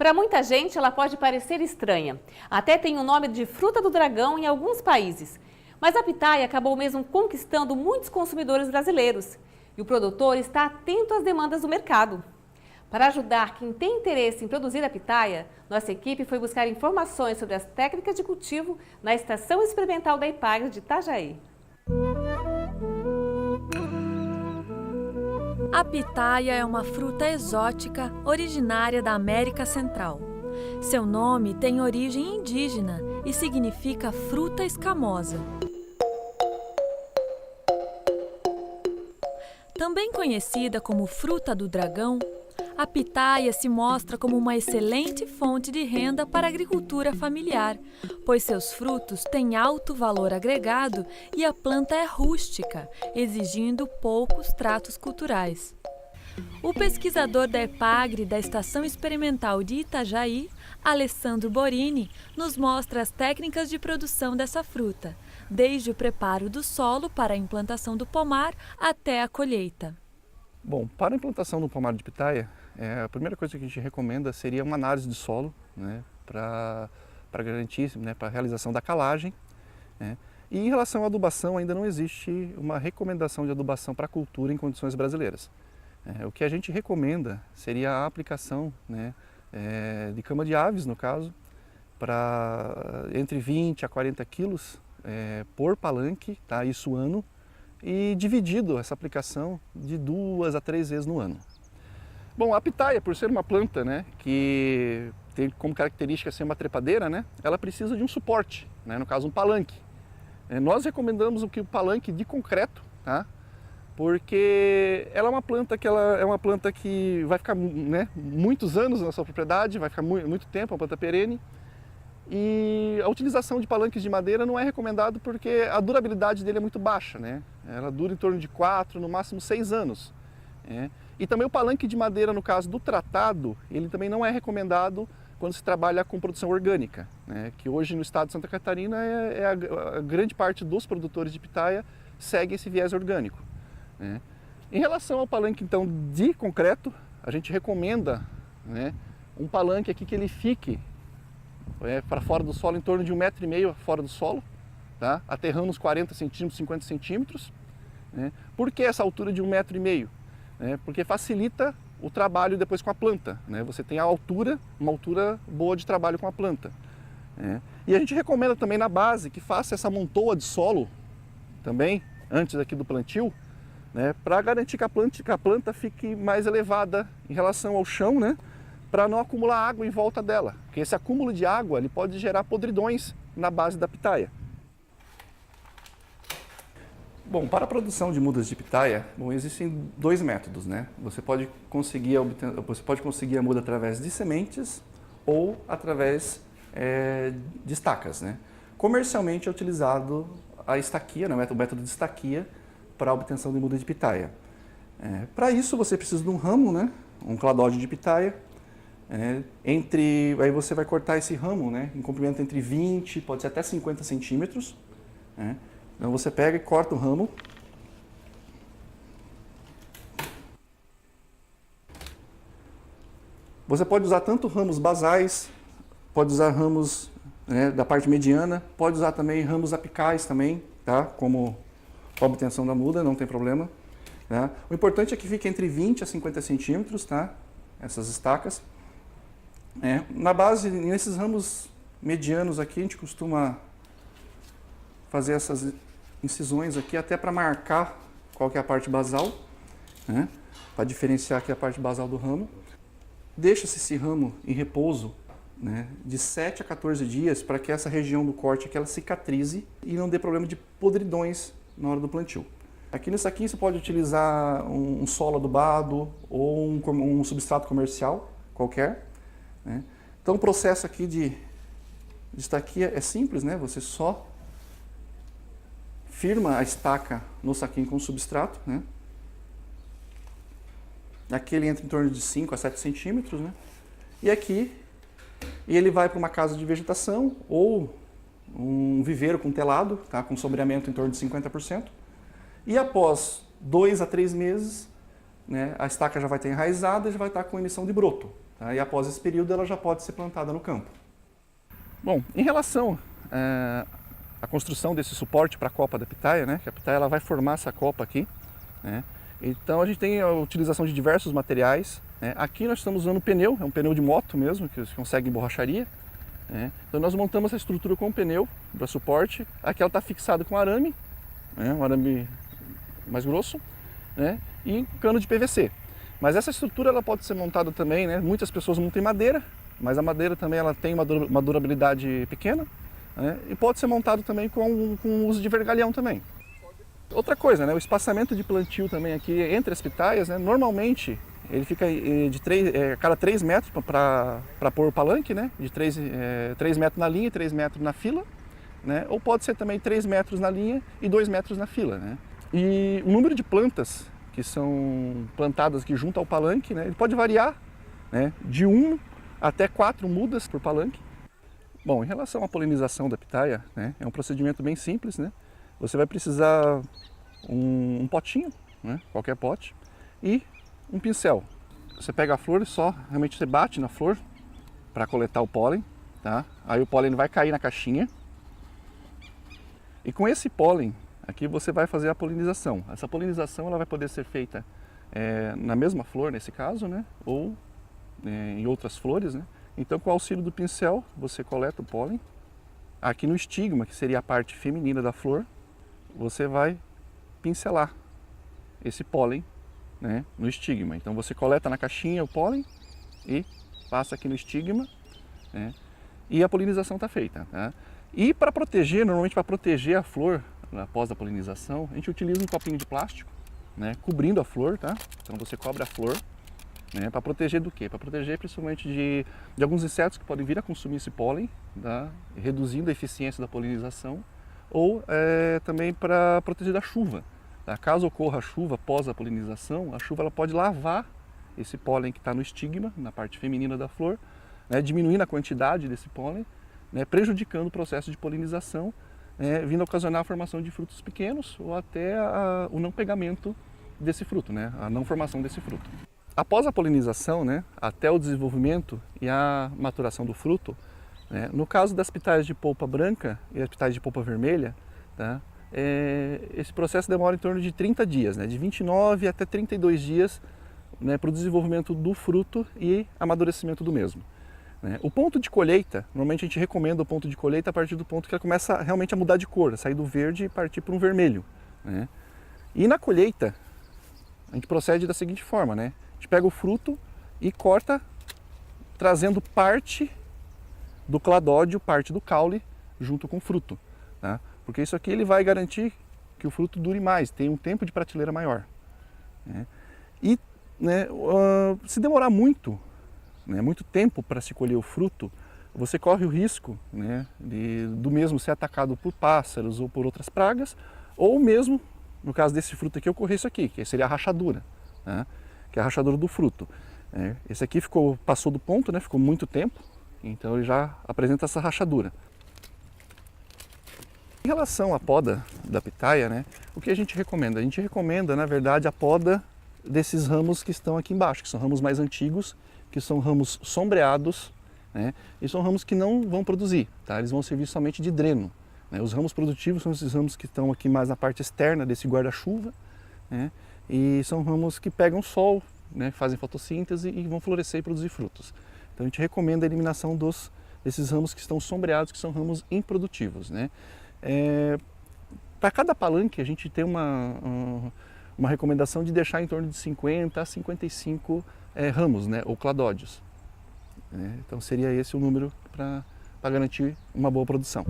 Para muita gente, ela pode parecer estranha. Até tem o nome de fruta do dragão em alguns países. Mas a pitaia acabou mesmo conquistando muitos consumidores brasileiros. E o produtor está atento às demandas do mercado. Para ajudar quem tem interesse em produzir a pitaia, nossa equipe foi buscar informações sobre as técnicas de cultivo na Estação Experimental da Epagre de Itajaí. A pitaia é uma fruta exótica originária da América Central. Seu nome tem origem indígena e significa fruta escamosa. Também conhecida como fruta do dragão, a pitaia se mostra como uma excelente fonte de renda para a agricultura familiar, pois seus frutos têm alto valor agregado e a planta é rústica, exigindo poucos tratos culturais. O pesquisador da Epagre da Estação Experimental de Itajaí, Alessandro Borini, nos mostra as técnicas de produção dessa fruta, desde o preparo do solo para a implantação do pomar até a colheita. Bom, para a implantação do pomar de pitaia, a primeira coisa que a gente recomenda seria uma análise de solo, né, para garantir, né, para a realização da calagem. Né. E em relação à adubação, ainda não existe uma recomendação de adubação para a cultura em condições brasileiras. O que a gente recomenda seria a aplicação, né, de cama de aves, no caso, para entre 20 a 40 quilos por palanque, tá, isso ano, e dividido essa aplicação de 2 a 3 vezes no ano. Bom, a pitaia, por ser uma planta, né, que tem como característica ser uma trepadeira, né, ela precisa de um suporte, né, no caso um palanque. Nós recomendamos o palanque de concreto, tá, porque ela é uma planta que vai ficar, né, muitos anos na sua propriedade, vai ficar muito tempo, é uma planta perene. E a utilização de palanques de madeira não é recomendado porque a durabilidade dele é muito baixa, né? Ela dura em torno de 4, no máximo 6 anos. E também o palanque de madeira, no caso do tratado, ele também não é recomendado quando se trabalha com produção orgânica, né? Que hoje no estado de Santa Catarina a grande parte dos produtores de pitaia segue esse viés orgânico. Né? Em relação ao palanque então de concreto, a gente recomenda, né, um palanque aqui que ele fique para fora do solo, em torno de 1,5 m fora do solo, tá? Aterrando uns 40 centímetros, 50 centímetros. Né? Por que essa altura de 1,5 m? Porque facilita o trabalho depois com a planta. Né? Você tem a altura, uma altura boa de trabalho com a planta. E a gente recomenda também na base que faça essa montoa de solo também, antes aqui do plantio, né? Para garantir que a planta fique mais elevada em relação ao chão, né? Para não acumular água em volta dela, porque esse acúmulo de água ele pode gerar podridões na base da pitaia. Bom, para a produção de mudas de pitaia, existem 2 métodos, né? Você pode conseguir a muda através de sementes ou através de estacas, né? Comercialmente é utilizado a estaquia, né? O método de estaquia para a obtenção de muda de pitaia. Para isso você precisa de um ramo, né? Um cladóide de pitaia. Aí você vai cortar esse ramo, né, em comprimento entre 20, pode ser até 50 centímetros. Né? Então você pega e corta o ramo. Você pode usar tanto ramos basais, pode usar ramos, né, da parte mediana, pode usar também ramos apicais também, tá? Como a obtenção da muda, não tem problema. Tá? O importante é que fique entre 20 a 50 centímetros, tá? Essas estacas. Na base, nesses ramos medianos aqui, a gente costuma fazer essas incisões aqui até para marcar qual que é a parte basal, né? Para diferenciar aqui a parte basal do ramo. Deixa-se esse ramo em repouso, né, de 7 a 14 dias para que essa região do corte aqui, ela cicatrize e não dê problema de podridões na hora do plantio. Aqui nesse aqui você pode utilizar um solo adubado ou um substrato comercial qualquer. Né? Então o processo aqui de estaquia é simples, né? Você só firma a estaca no saquinho com substrato, né? Aqui ele entra em torno de 5 a 7 centímetros, né? E aqui ele vai para uma casa de vegetação ou um viveiro com telado, tá? Com sombreamento em torno de 50%. E após 2 a 3 meses, né, a estaca já vai estar enraizada e já vai estar com emissão de broto. tá? E após esse período ela já pode ser plantada no campo. Bom, em relação à construção desse suporte para a copa da pitaia, né? Que a pitaia ela vai formar essa copa aqui, né? Então a gente tem a utilização de diversos materiais, né? Aqui nós estamos usando pneu, é um pneu de moto mesmo, que você consegue em borracharia, né? Então nós montamos essa estrutura com o pneu para suporte. Aqui ela está fixada com arame, né? Um arame mais grosso, né? E cano de PVC. Mas essa estrutura ela pode ser montada também, né? Muitas pessoas montam em madeira, mas a madeira também ela tem uma durabilidade pequena, né? E pode ser montado também com o uso de vergalhão também. Outra coisa, né? O espaçamento de plantio também aqui entre as pitaias, né? Normalmente ele fica de cada 3 metros para pôr o palanque, né? De 3 metros na linha e 3 metros na fila, né? Ou pode ser também 3 metros na linha e 2 metros na fila, né? E o número de plantas que são plantadas aqui junto ao palanque, né? Ele pode variar, né? De 1 até 4 mudas por palanque. Bom, em relação à polinização da pitaia, né? É um procedimento bem simples, né? Você vai precisar um potinho, né? Qualquer pote, e um pincel. Você pega a flor e só realmente você bate na flor para coletar o pólen, tá? Aí o pólen vai cair na caixinha. E com esse pólen aqui você vai fazer a polinização. Essa polinização ela vai poder ser feita na mesma flor nesse caso, né? Ou em outras flores, né? Então com o auxílio do pincel você coleta o pólen. Aqui no estigma, que seria a parte feminina da flor, você vai pincelar esse pólen, né, no estigma. Então você coleta na caixinha o pólen e passa aqui no estigma, né, e a polinização está feita, tá? E para proteger, normalmente para proteger a flor após a polinização, a gente utiliza um copinho de plástico, né, cobrindo a flor, tá? Então você cobre a flor, né, para proteger do quê? Para proteger principalmente de alguns insetos que podem vir a consumir esse pólen, tá? Reduzindo a eficiência da polinização, ou também para proteger da chuva. Tá? Caso ocorra a chuva após a polinização, a chuva ela pode lavar esse pólen que está no estigma, na parte feminina da flor, né, diminuindo a quantidade desse pólen, né, prejudicando o processo de polinização, vindo a ocasionar a formação de frutos pequenos ou até o não pegamento desse fruto, né, a não formação desse fruto. Após a polinização, né, até o desenvolvimento e a maturação do fruto, né, no caso das pitaias de polpa branca e as pitaias de polpa vermelha, tá, esse processo demora em torno de 30 dias, né, de 29 até 32 dias, né, para o desenvolvimento do fruto e amadurecimento do mesmo. Né. O ponto de colheita, normalmente a gente recomenda o ponto de colheita a partir do ponto que ela começa realmente a mudar de cor, sair do verde e partir para um vermelho. Né. E na colheita, a gente procede da seguinte forma, né? A gente pega o fruto e corta, trazendo parte do cladódio, parte do caule, junto com o fruto. Tá? Porque isso aqui ele vai garantir que o fruto dure mais, tenha um tempo de prateleira maior. Né? E né, se demorar muito, né, muito tempo para se colher o fruto, você corre o risco, né, do mesmo ser atacado por pássaros ou por outras pragas, ou mesmo, no caso desse fruto aqui, ocorrer isso aqui, que seria a rachadura, né, que é a rachadura do fruto. Esse aqui passou do ponto, né, ficou muito tempo, então ele já apresenta essa rachadura. Em relação à poda da pitaia, né, o que a gente recomenda? A gente recomenda, na verdade, a poda desses ramos que estão aqui embaixo, que são ramos mais antigos, que são ramos sombreados, né, e são ramos que não vão produzir, tá? Eles vão servir somente de dreno. Né? Os ramos produtivos são esses ramos que estão aqui mais na parte externa desse guarda-chuva, né, e são ramos que pegam sol, né, fazem fotossíntese e vão florescer e produzir frutos. Então a gente recomenda a eliminação desses ramos que estão sombreados, que são ramos improdutivos. Né? Para cada palanque a gente tem uma recomendação de deixar em torno de 50 a 55 ramos, né, ou cladódios. Então seria esse o número para garantir uma boa produção.